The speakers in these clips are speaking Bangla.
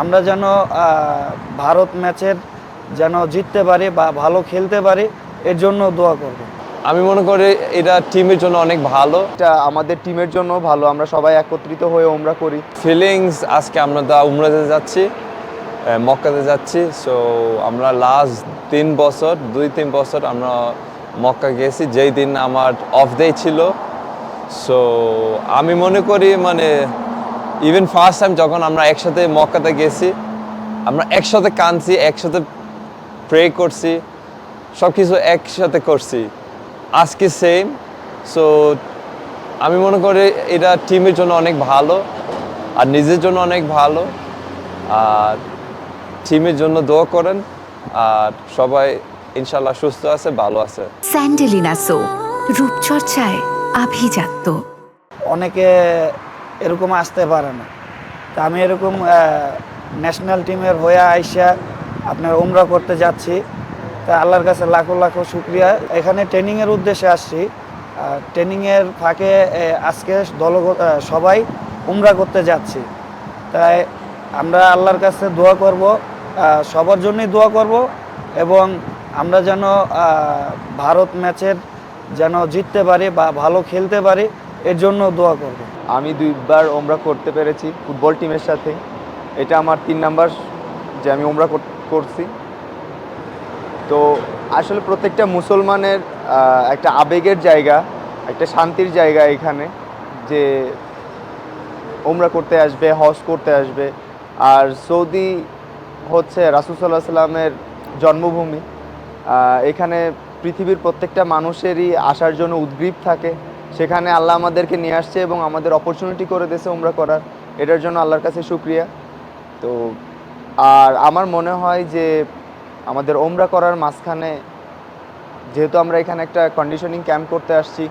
আমরা যেন ভারত ম্যাচের যেন জিততে পারি বা ভালো খেলতে পারি, এর জন্য দোয়া করব। আমি মনে করি এটা টিমের জন্য অনেক ভালো। এটা আমাদের টিমের জন্য ভালো, আমরা সবাই একত্রিত হয়ে ওমরা করি। ফিলিংস আজকে আমরা উমরাতে যাচ্ছি, মক্কাতে যাচ্ছি। সো আমরা লাস্ট 2-3 বছর আমরা মক্কা গেছি, যেই দিন আমার অফ ডে ছিল। সো আমি মনে করি মানে ইভেন ফার্স্ট টাইম যখন আমরা একসাথে মক্কাতে গেছি, আমরা একসাথে কাঁদছি, একসাথে প্রে করছি, সব কিছু একসাথে করছি। আজকে সেম। সো আমি মনে করি এটা টিমের জন্য অনেক ভালো আর নিজের জন্য অনেক ভালো। আর টিমের জন্য দোয়া করেন, আর সবাই ইনশাল্লাহ সুস্থ আছে, ভালো আছে। স্যান্ডেলিনা সো, রূপচর্চায় আভিজাত্য। অনেকে এরকম আসতে পারে না, তা আমি এরকম ন্যাশনাল টিমের হয়ে আইসা আপনার উমরা করতে যাচ্ছি। তা আল্লাহর কাছে লাখো লাখো শুক্রিয়া। এখানে ট্রেনিংয়ের উদ্দেশ্যে আসছি। ট্রেনিংয়ের ফাঁকে আজকে সবাই উমরা করতে যাচ্ছি। তাই আমরা আল্লাহর কাছে দোয়া করব, সবার জন্যই দোয়া করব, এবং আমরা যেন ভারত ম্যাচের যেন জিততে পারি বা ভালো খেলতে পারি, এর জন্য দোয়া করব। আমি 2বার ওমরা করতে পেরেছি ফুটবল টিমের সাথে। এটা আমার 3 নাম্বার যে আমি ওমরা করছি। তো আসলে প্রত্যেকটা মুসলমানের একটা আবেগের জায়গা, একটা শান্তির জায়গা এখানে, যে ওমরা করতে আসবে, হজ করতে আসবে। আর সৌদি হচ্ছে রাসূল সাল্লাল্লাহু আলাইহি সাল্লামের জন্মভূমি। এখানে পৃথিবীর প্রত্যেকটা মানুষেরই আসার জন্য উদগ্রীব থাকে। সেখানে আল্লাহ আমাদেরকে নিয়ে আসছে এবং আমাদের অপরচুনিটি করে দিয়েছে ওমরা করার। এটার জন্য আল্লাহর কাছে শুকরিয়া। তো আর আমার মনে হয় যে আমাদের ওমরা করার মাঝখানে, যেহেতু আমরা এখানে একটা কন্ডিশনিং ক্যাম্প করতে আসছি,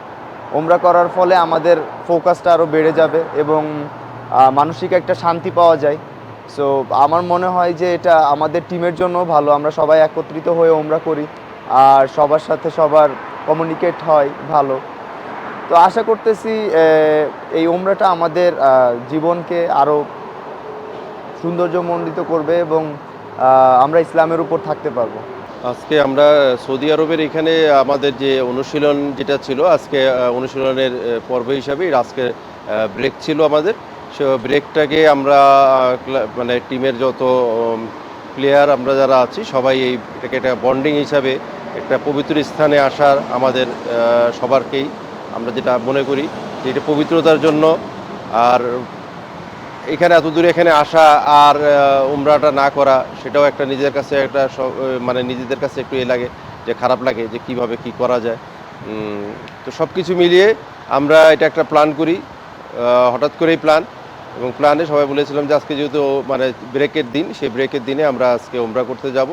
ওমরা করার ফলে আমাদের ফোকাসটা আরও বেড়ে যাবে এবং মানসিক একটা শান্তি পাওয়া যায়। সো আমার মনে হয় যে এটা আমাদের টিমের জন্য ভালো, আমরা সবাই একত্রিত হয়ে ওমরা করি আর সবার সাথে সবার কমিউনিকেট হয় ভালো। তো আশা করতেছি এই ওমরাটা আমাদের জীবনকে আরও সৌন্দর্যমণ্ডিত করবে এবং আমরা ইসলামের উপর থাকতে পারবো। আজকে আমরা সৌদি আরবের এখানে আমাদের যে অনুশীলন যেটা ছিল, আজকে অনুশীলনের পর্ব হিসাবে আজকে ব্রেক ছিল আমাদের। সে ব্রেকটাকে আমরা মানে টিমের যত প্লেয়ার আমরা যারা আছি সবাই এটাকে একটা বন্ডিং হিসাবে একটা পবিত্র স্থানে আসার আমাদের সবারকেই আমরা যেটা মনে করি যে এটা পবিত্রতার জন্য। আর এখানে এত দূরে এখানে আসা আর উমরাটা না করা, সেটাও একটা নিজেদের কাছে একটা মানে নিজেদের কাছে একটু লাগে, যে খারাপ লাগে যে কিভাবে কি করা যায়। তো সব কিছু মিলিয়ে আমরা এটা একটা প্ল্যান করি, হঠাৎ করেই প্ল্যান, এবং প্ল্যানে সবাই বলেছিলাম যে আজকে যেহেতু মানে ব্রেকের দিন, সেই ব্রেকের দিনে আমরা আজকে উমরা করতে যাব।